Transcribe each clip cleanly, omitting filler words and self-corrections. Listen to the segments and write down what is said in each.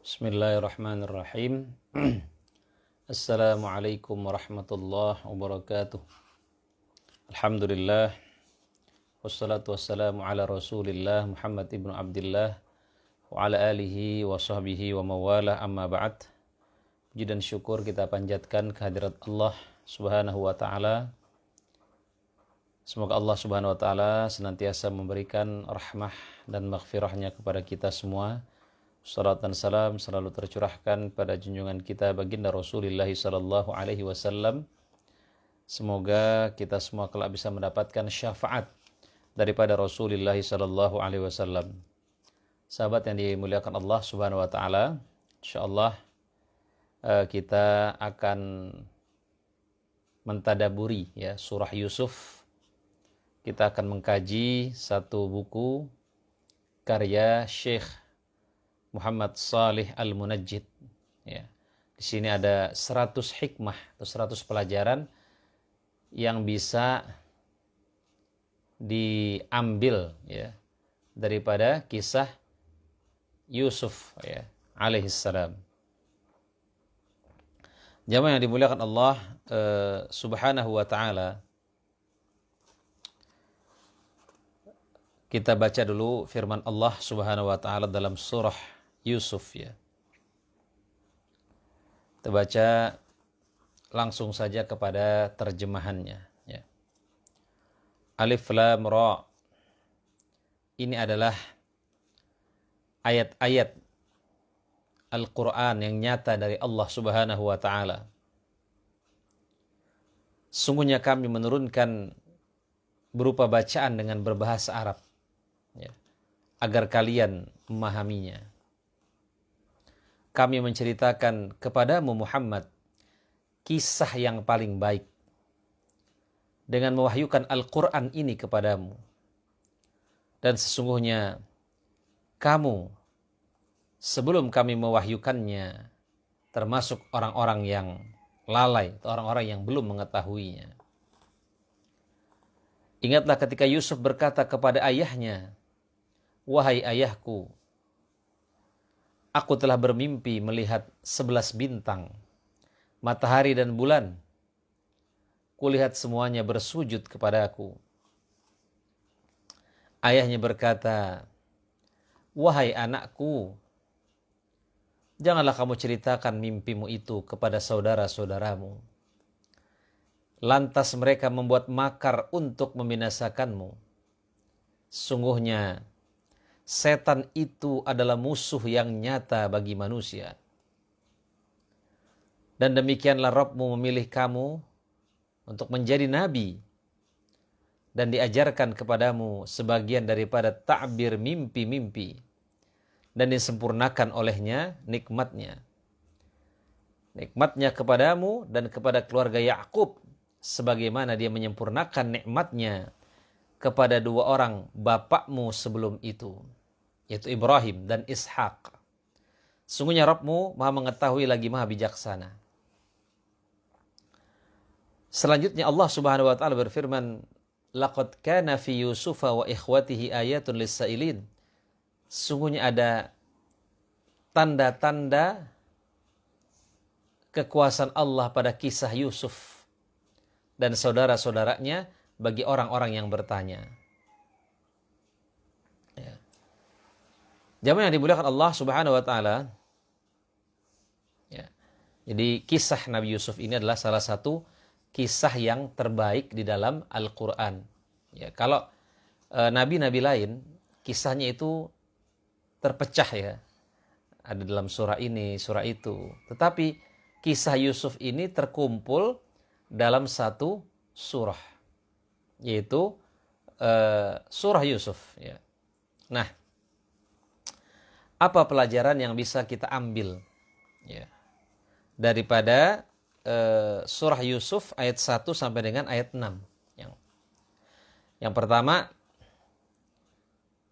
Bismillahirrahmanirrahim. Assalamualaikum warahmatullahi wabarakatuh. Alhamdulillah. Wassalatu wassalamu ala rasulillah Muhammad ibnu Abdillah wa ala alihi wa sahbihi wa mawalah, amma ba'd. Puji dan syukur kita panjatkan kehadirat Allah subhanahu wa ta'ala. Semoga Allah subhanahu wa ta'ala senantiasa memberikan rahmah dan maghfirahnya kepada kita semua. Salat dan salam selalu tercurahkan pada junjungan kita baginda Rasulullah sallallahu alaihi wasallam. Semoga kita semua kelak bisa mendapatkan syafaat daripada Rasulullah sallallahu alaihi wasallam. Sahabat yang dimuliakan Allah subhanahu wa taala, insyaallah kita akan mentadaburi ya surah Yusuf. Kita akan mengkaji satu buku karya Syekh Muhammad Salih Al-Munajjid. Ya. Di sini ada 100 hikmah atau 100 pelajaran yang bisa diambil ya daripada kisah Yusuf ya alaihissalam. Jamaah yang dimuliakan Allah subhanahu wa ta'ala, kita baca dulu firman Allah subhanahu wa ta'ala dalam surah Yusuf ya. Kita baca langsung saja kepada terjemahannya ya. Alif Lam Ra. Ini adalah ayat-ayat Al-Quran yang nyata dari Allah subhanahu wa ta'ala. Sungguhnya kami menurunkan berupa bacaan dengan berbahasa Arab ya, agar kalian memahaminya. Kami menceritakan kepadamu Muhammad kisah yang paling baik dengan mewahyukan Al-Quran ini kepadamu. Dan sesungguhnya kamu sebelum kami mewahyukannya termasuk orang-orang yang lalai atau orang-orang yang belum mengetahuinya. Ingatlah ketika Yusuf berkata kepada ayahnya, "Wahai ayahku, aku telah bermimpi melihat 11 bintang, matahari dan bulan. Kulihat semuanya bersujud kepada aku." Ayahnya berkata, "Wahai anakku, janganlah kamu ceritakan mimpimu itu kepada saudara-saudaramu. Lantas mereka membuat makar untuk membinasakanmu. Sungguhnya setan itu adalah musuh yang nyata bagi manusia. Dan demikianlah Rabbmu memilih kamu untuk menjadi nabi dan diajarkan kepadamu sebagian daripada ta'bir mimpi-mimpi dan disempurnakan olehnya nikmatnya. Nikmatnya kepadamu dan kepada keluarga Yakub sebagaimana dia menyempurnakan nikmatnya kepada dua orang bapakmu sebelum itu, yaitu Ibrahim dan Ishak. Sungguhnya Rabbmu maha mengetahui lagi maha bijaksana." Selanjutnya Allah subhanahu wa ta'ala berfirman, "Laqad kana fi Yusufa wa ikhwatihi ayatun lis-sa'ilin." Sungguhnya ada tanda-tanda kekuasaan Allah pada kisah Yusuf dan saudara-saudaranya bagi orang-orang yang bertanya. Ya. Jamaah yang dimuliakan Allah subhanahu wa ta'ala. Ya. Jadi kisah Nabi Yusuf ini adalah salah satu kisah yang terbaik di dalam Al-Quran. Ya, kalau nabi-nabi lain kisahnya itu terpecah ya. Ada dalam surah ini, surah itu. Tetapi kisah Yusuf ini terkumpul dalam satu surah, yaitu surah Yusuf ya. Nah, apa pelajaran yang bisa kita ambil ya daripada surah Yusuf ayat 1 sampai dengan ayat 6? Yang pertama,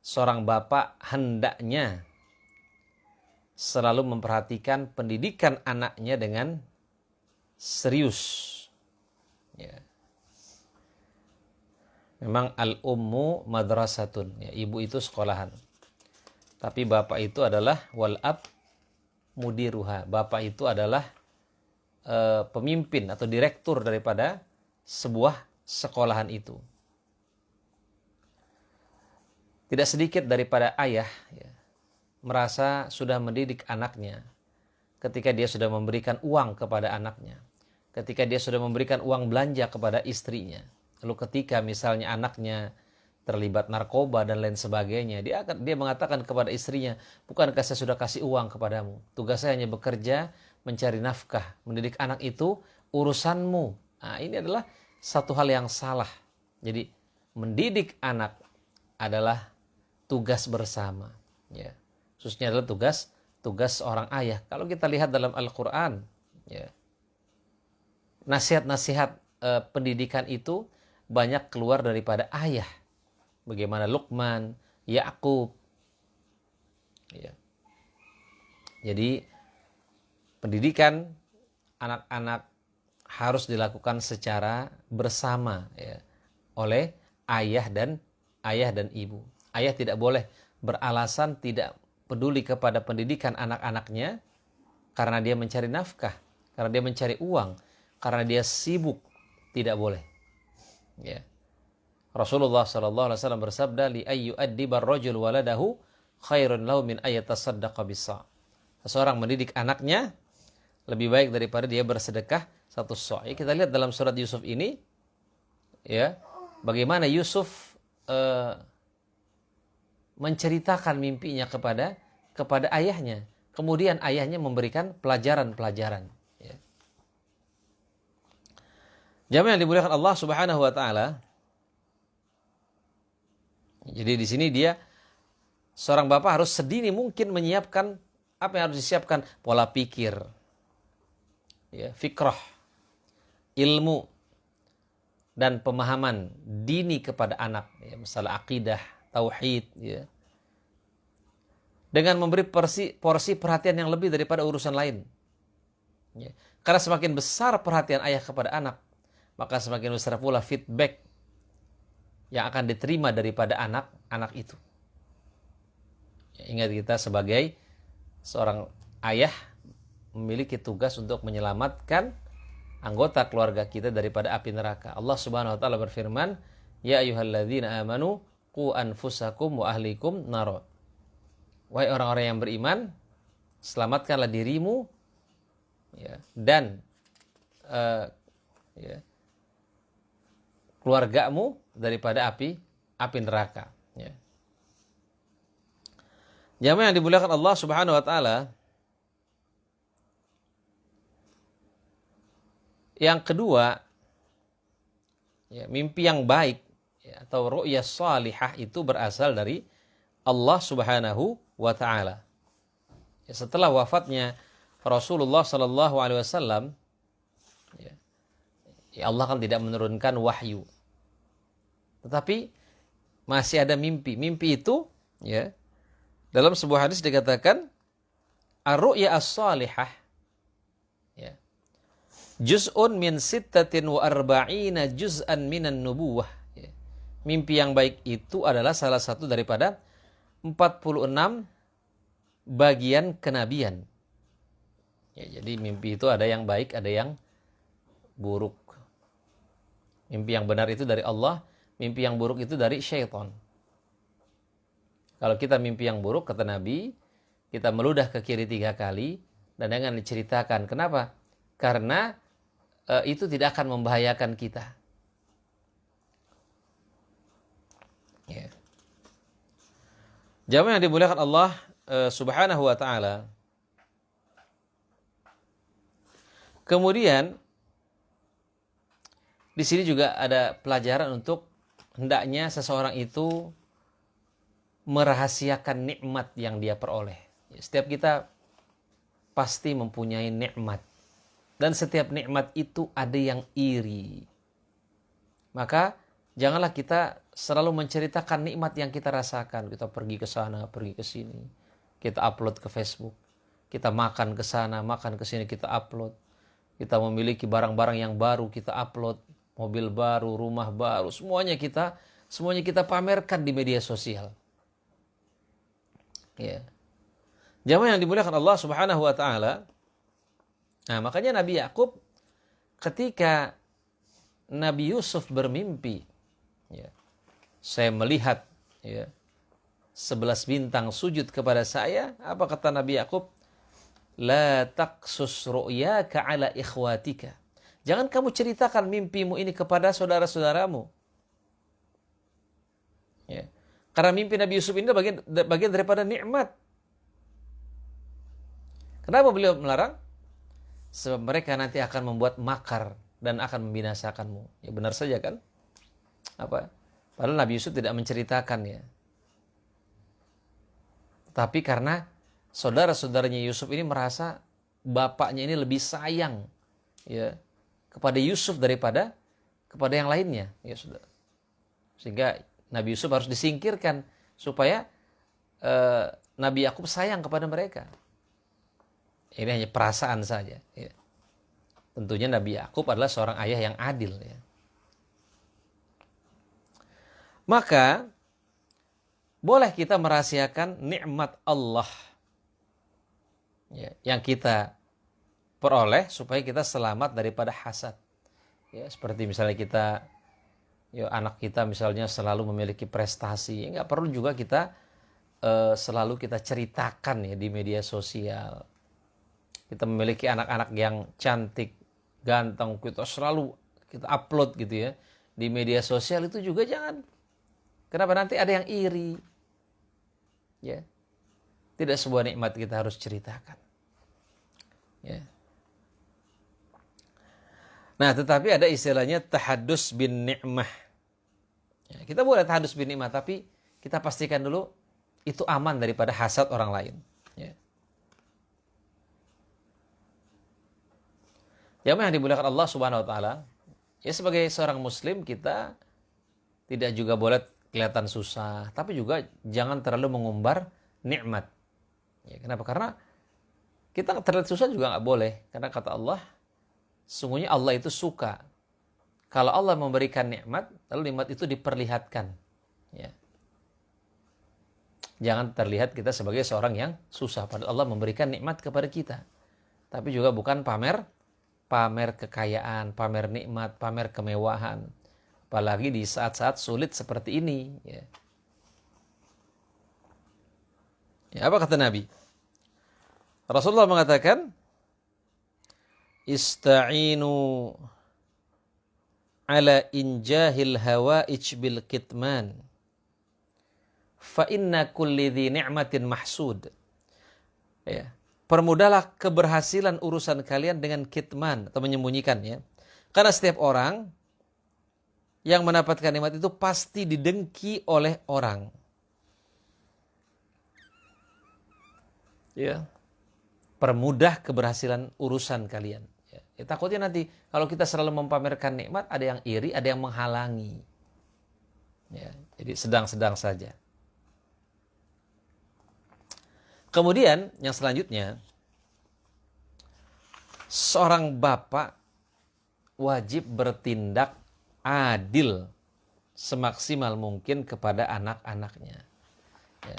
seorang bapak hendaknya selalu memperhatikan pendidikan anaknya dengan serius. Ya. Memang al-ummu madrasatun, ya, ibu itu sekolahan. Tapi bapak itu adalah wal ab mudiruha. Bapak itu adalah pemimpin atau direktur daripada sebuah sekolahan itu. Tidak sedikit daripada ayah merasa sudah mendidik anaknya ketika dia sudah memberikan uang kepada anaknya, ketika dia sudah memberikan uang belanja kepada istrinya. Lalu ketika misalnya anaknya terlibat narkoba dan lain sebagainya, dia mengatakan kepada istrinya, bukankah saya sudah kasih uang kepadamu? Tugas saya hanya bekerja, mencari nafkah, mendidik anak itu urusanmu. Nah, ini adalah satu hal yang salah. Jadi mendidik anak adalah tugas bersama. Ya. Khususnya adalah tugas seorang ayah. Kalau kita lihat dalam Al-Quran, nasihat-nasihat pendidikan itu banyak keluar daripada ayah. Bagaimana Luqman, Ya'qub. Ya. Jadi pendidikan anak-anak harus dilakukan secara bersama oleh ayah dan ibu. Ayah tidak boleh beralasan tidak peduli kepada pendidikan anak-anaknya karena dia mencari nafkah, karena dia mencari uang, karena dia sibuk. Tidak boleh. Ya. Rasulullah SAW bersabda, li ayyu addibar rajul waladahu khairun lahu min ayatasaddaqa bisa. Seseorang mendidik anaknya lebih baik daripada dia bersedekah satu sa'. Kita lihat dalam surat Yusuf ini, bagaimana Yusuf menceritakan mimpinya kepada ayahnya. Kemudian ayahnya memberikan pelajaran-pelajaran. Jamaah yang dimuliakan Allah Subhanahu wa taala. Jadi di sini seorang bapak harus sedini mungkin menyiapkan apa yang harus disiapkan, pola pikir, fikrah, ilmu dan pemahaman dini kepada anak, masalah akidah, tauhid, dengan memberi porsi perhatian yang lebih daripada urusan lain. Karena semakin besar perhatian ayah kepada anak, maka semakin besar pula feedback yang akan diterima daripada anak-anak itu. Ingat, kita sebagai seorang ayah memiliki tugas untuk menyelamatkan anggota keluarga kita daripada api neraka. Allah Subhanahu wa taala berfirman, ya ayyuhalladzina amanu qu anfusakum wa ahlikum nar. Wahai orang-orang yang beriman, selamatkanlah dirimu dan keluargamu daripada api neraka. Jamaah yang dimuliakan Allah Subhanahu wa taala. Yang kedua, mimpi yang baik atau ru'yah salihah itu berasal dari Allah Subhanahu wa taala. Setelah wafatnya Rasulullah sallallahu alaihi wasallam, Allah kan tidak menurunkan wahyu. Tetapi masih ada mimpi. Mimpi itu dalam sebuah hadis dikatakan ar-ru'ya as-salihah juz'un min sittatin wa arba'ina juz'an minan nubuwah. Mimpi yang baik itu adalah salah satu daripada 46 bagian kenabian. Jadi mimpi itu ada yang baik, ada yang buruk. Mimpi yang benar itu dari Allah, mimpi yang buruk itu dari syaitan. Kalau kita mimpi yang buruk, kata Nabi, kita meludah ke kiri 3 kali dan jangan diceritakan. Kenapa? Karena itu tidak akan membahayakan kita. Jamaah yang dimuliakan Allah Subhanahu wa taala. Kemudian di sini juga ada pelajaran untuk hendaknya seseorang itu merahasiakan nikmat yang dia peroleh. Setiap kita pasti mempunyai nikmat. Dan setiap nikmat itu ada yang iri. Maka janganlah kita selalu menceritakan nikmat yang kita rasakan. Kita pergi ke sana, pergi ke sini. Kita upload ke Facebook. Kita makan ke sana, makan ke sini, kita upload. Kita memiliki barang-barang yang baru, kita upload. Mobil baru, rumah baru, semuanya kita pamerkan di media sosial. Jamaah yang dimuliakan Allah Subhanahu wa taala. Nah, makanya Nabi Yakub ketika Nabi Yusuf bermimpi, ya, saya melihat, ya, 11 bintang sujud kepada saya. Apa kata Nabi Yakub? La taqsus ru'yaka ala ikhwatika. Jangan kamu ceritakan mimpimu ini kepada saudara-saudaramu. Ya. Karena mimpi Nabi Yusuf ini bagian daripada nikmat. Kenapa beliau melarang? Sebab mereka nanti akan membuat makar dan akan membinasakanmu. Ya benar saja kan? Apa? Padahal Nabi Yusuf tidak menceritakan, ya. Tapi karena saudara-saudaranya Yusuf ini merasa bapaknya ini lebih sayang, ya, kepada Yusuf daripada kepada yang lainnya, ya sudah. Sehingga Nabi Yusuf harus disingkirkan supaya Nabi Yakub sayang kepada mereka. Ini hanya perasaan saja, ya. Tentunya Nabi Yakub adalah seorang ayah yang adil, ya. Maka boleh kita merahasiakan nikmat Allah, ya, yang kita peroleh supaya kita selamat daripada hasad. Ya, seperti misalnya kita, ya, anak kita misalnya selalu memiliki prestasi, ya, nggak perlu juga kita selalu kita ceritakan, ya, di media sosial. Kita memiliki anak-anak yang cantik, ganteng, kita selalu kita upload gitu, ya, di media sosial. Itu juga jangan. Kenapa? Nanti ada yang iri. Ya. Tidak sebuah nikmat kita harus ceritakan. Ya. Nah, tetapi ada istilahnya tahadus bin ni'mah. Ya, kita boleh tahadus bin ni'mah, tapi kita pastikan dulu itu aman daripada hasad orang lain. Ya. Jamaah yang dimuliakan Allah Subhanahu wa taala, ya, sebagai seorang muslim kita tidak juga boleh kelihatan susah, tapi juga jangan terlalu mengumbar nikmat. Ya, kenapa? Karena kita terlihat susah juga nggak boleh, karena kata Allah, sungguhnya Allah itu suka kalau Allah memberikan nikmat, lalu nikmat itu diperlihatkan. Ya. Jangan terlihat kita sebagai seorang yang susah, padahal Allah memberikan nikmat kepada kita. Tapi juga bukan pamer kekayaan, pamer nikmat, pamer kemewahan. Apalagi di saat-saat sulit seperti ini. Ya. Ya, apa kata Nabi? Rasulullah mengatakan, Ista'inu ala injahil hawaij bil kitman. Fa inna kulli dhi ni'matin mahsud. Ya. Permudahlah keberhasilan urusan kalian dengan kitman, atau menyembunyikan, ya. Karena setiap orang yang mendapatkan nikmat itu pasti didengki oleh orang. Ya. Permudah keberhasilan urusan kalian. Ya. Ya, takutnya nanti kalau kita selalu mempamerkan nikmat, ada yang iri, ada yang menghalangi. Ya. Jadi sedang-sedang saja. Kemudian yang selanjutnya, seorang bapak wajib bertindak adil semaksimal mungkin kepada anak-anaknya. Ya,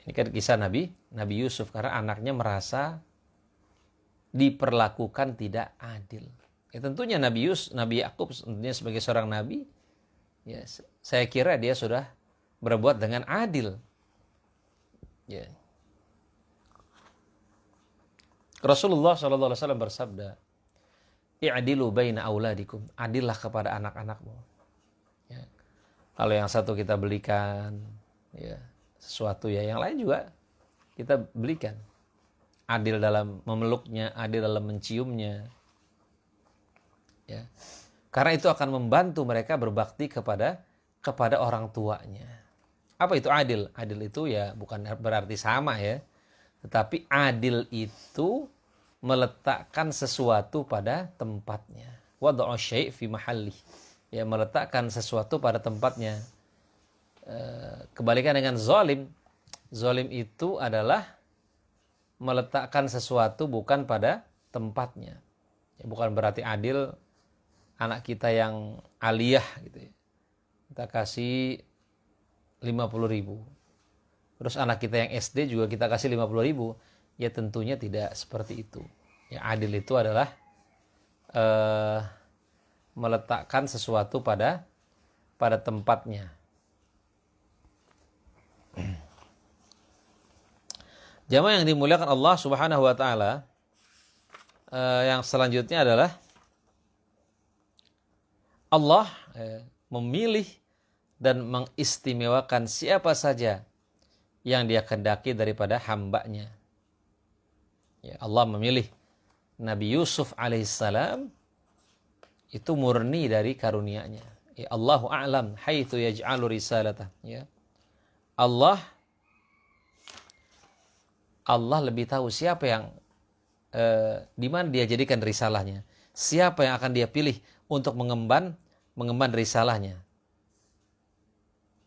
ini kan kisah Nabi Yusuf, karena anaknya merasa diperlakukan tidak adil. Ya, tentunya Nabi Yakub tentunya sebagai seorang nabi, ya, saya kira dia sudah berbuat dengan adil. Ya. Rasulullah SAW bersabda, "I'dilu baina auladikum." Adillah kepada anak-anakmu. Ya. Kalau yang satu kita belikan, ya, sesuatu, ya, yang lain juga kita belikan. Adil dalam memeluknya, adil dalam menciumnya. Ya. Karena itu akan membantu mereka berbakti kepada orang tuanya. Apa itu adil? Adil itu, ya, bukan berarti sama, ya. Tetapi adil itu meletakkan sesuatu pada tempatnya. Wad'u syai' fi mahallih. Ya, meletakkan sesuatu pada tempatnya. Kebalikan dengan zalim. Zalim itu adalah meletakkan sesuatu bukan pada tempatnya. Ya, bukan berarti adil anak kita yang aliyah gitu, ya. Kita kasih 50.000. Terus anak kita yang SD juga kita kasih 50.000. Ya tentunya tidak seperti itu. Ya, adil itu adalah meletakkan sesuatu pada tempatnya. Jamaah yang dimuliakan Allah Subhanahu wa taala, yang selanjutnya adalah Allah memilih dan mengistimewakan siapa saja yang Dia kehendaki daripada hambanya. Ya, Allah memilih Nabi Yusuf alaihissalam itu murni dari karunia-Nya. Ya, Allahu a'lam haitsu yaj'alu risalatah. Ya. Allah lebih tahu siapa yang di mana Dia jadikan risalahnya. Siapa yang akan Dia pilih untuk mengemban risalahnya.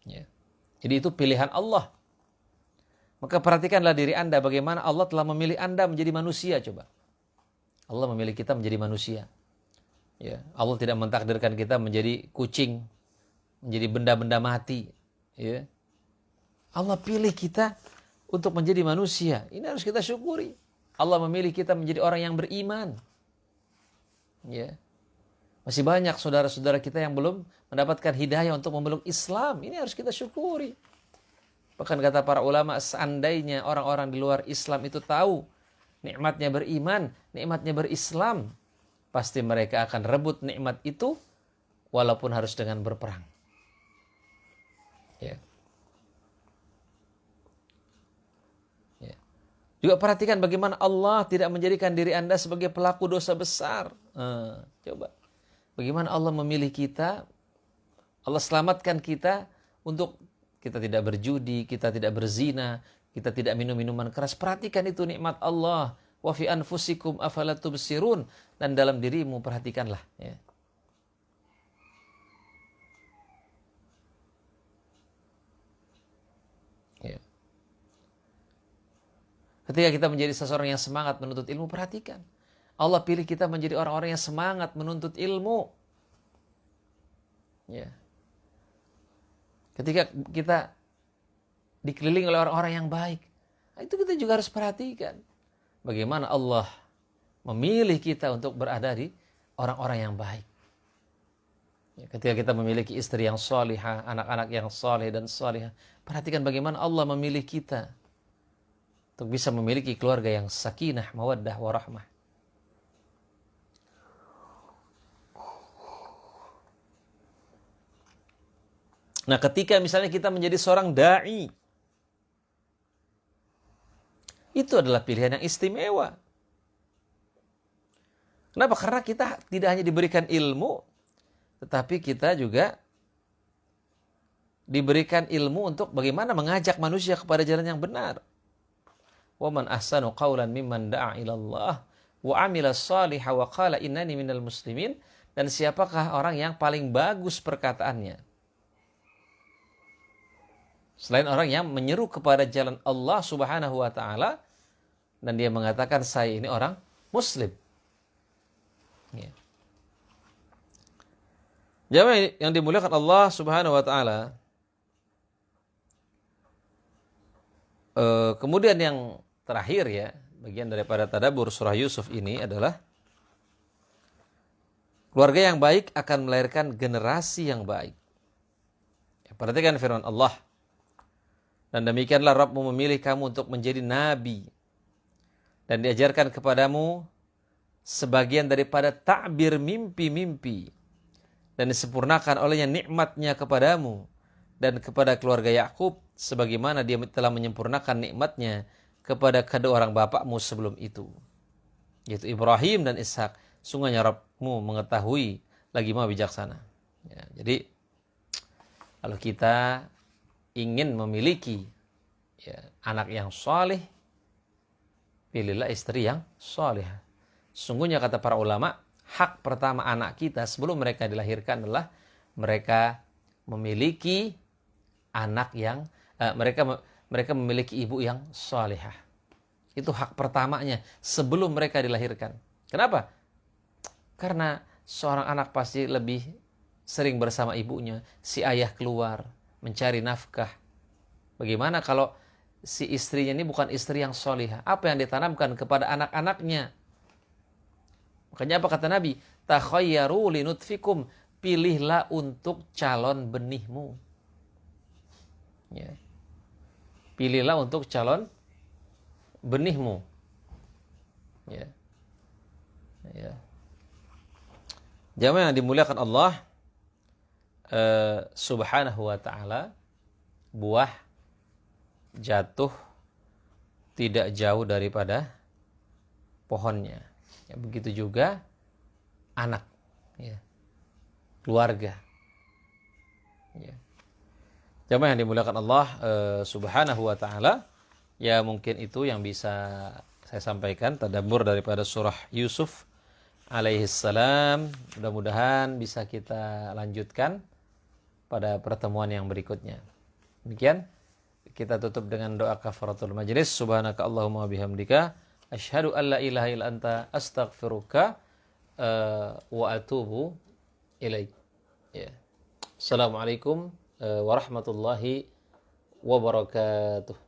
Ya. Jadi itu pilihan Allah. Maka perhatikanlah diri Anda bagaimana Allah telah memilih Anda menjadi manusia. Coba. Allah memilih kita menjadi manusia. Ya. Allah tidak mentakdirkan kita menjadi kucing, menjadi benda-benda mati. Ya. Allah pilih kita untuk menjadi manusia. Ini harus kita syukuri. Allah memilih kita menjadi orang yang beriman. Ya. Masih banyak saudara-saudara kita yang belum mendapatkan hidayah untuk memeluk Islam. Ini harus kita syukuri. Bahkan kata para ulama, seandainya orang-orang di luar Islam itu tahu nikmatnya beriman, nikmatnya berislam, pasti mereka akan rebut nikmat itu walaupun harus dengan berperang. Ya. Ya. Juga perhatikan bagaimana Allah tidak menjadikan diri Anda sebagai pelaku dosa besar. Coba. Bagaimana Allah memilih kita, Allah selamatkan kita untuk kita tidak berjudi, kita tidak berzina, kita tidak minum minuman keras. Perhatikan itu nikmat Allah. Wa fi anfusikum afala tubsirun. Dan dalam dirimu perhatikanlah. Ya. Ya. Ketika kita menjadi seseorang yang semangat menuntut ilmu, perhatikan. Allah pilih kita menjadi orang-orang yang semangat menuntut ilmu. Ya. Ketika kita dikelilingi oleh orang-orang yang baik, itu kita juga harus perhatikan. Bagaimana Allah memilih kita untuk berada di orang-orang yang baik. Ya, ketika kita memiliki istri yang salihah, anak-anak yang saleh dan salihah, perhatikan bagaimana Allah memilih kita untuk bisa memiliki keluarga yang sakinah, mawaddah, warahmah. Nah, ketika misalnya kita menjadi seorang da'i, itu adalah pilihan yang istimewa. Kenapa? Karena kita tidak hanya diberikan ilmu, tetapi kita juga diberikan ilmu untuk bagaimana mengajak manusia kepada jalan yang benar. Wa man ahsanu qawlan mimman da'a ilallah wa amila shalihan wa qala innani minal muslimin. Dan siapakah orang yang paling bagus perkataannya? Selain orang yang menyeru kepada jalan Allah Subhanahu wa taala dan dia mengatakan saya ini orang muslim. Ya. Jamaah yang dimuliakan Allah Subhanahu wa taala. Kemudian yang terakhir ya, bagian daripada tadabbur surah Yusuf ini adalah keluarga yang baik akan melahirkan generasi yang baik. Ya, perhatikan firman Allah. Dan demikianlah Rabbmu memilih kamu untuk menjadi nabi. Dan diajarkan kepadamu sebagian daripada takbir mimpi-mimpi. Dan disempurnakan olehnya nikmatnya kepadamu. Dan kepada keluarga Yakub sebagaimana dia telah menyempurnakan nikmatnya kepada kedua orang bapakmu sebelum itu. Yaitu Ibrahim dan Ishak. Sungguhnya Rabbmu mengetahui lagi maha bijaksana. Ya, jadi kalau kita ingin memiliki ya, anak yang saleh, pilihlah istri yang salehah. Sungguhnya kata para ulama, hak pertama anak kita sebelum mereka dilahirkan adalah mereka memiliki anak yang mereka memiliki ibu yang salehah. Itu hak pertamanya sebelum mereka dilahirkan. Kenapa? Karena seorang anak pasti lebih sering bersama ibunya. Si ayah keluar mencari nafkah. Bagaimana kalau si istrinya ini bukan istri yang solihah. Apa yang ditanamkan kepada anak-anaknya? Makanya apa kata Nabi? Takhayyaru linutfikum. Pilihlah untuk calon benihmu. Ya. Pilihlah untuk calon benihmu. Ya. Ya. Jamaah yang dimuliakan Allah subhanahu wa ta'ala, buah jatuh tidak jauh daripada pohonnya. Ya, begitu juga anak, ya, keluarga. Ya. Jamaah yang dimuliakan Allah subhanahu wa ta'ala, ya mungkin itu yang bisa saya sampaikan, tadabbur daripada surah Yusuf alaihissalam. Mudah-mudahan bisa kita lanjutkan pada pertemuan yang berikutnya. Demikian, kita tutup dengan doa kafaratul majlis. Subhanaka Allahumma bihamdika asyhadu an la ilaha illa anta astaghfiruka wa atubu ilaik. Ya. Assalamualaikum warahmatullahi wabarakatuh.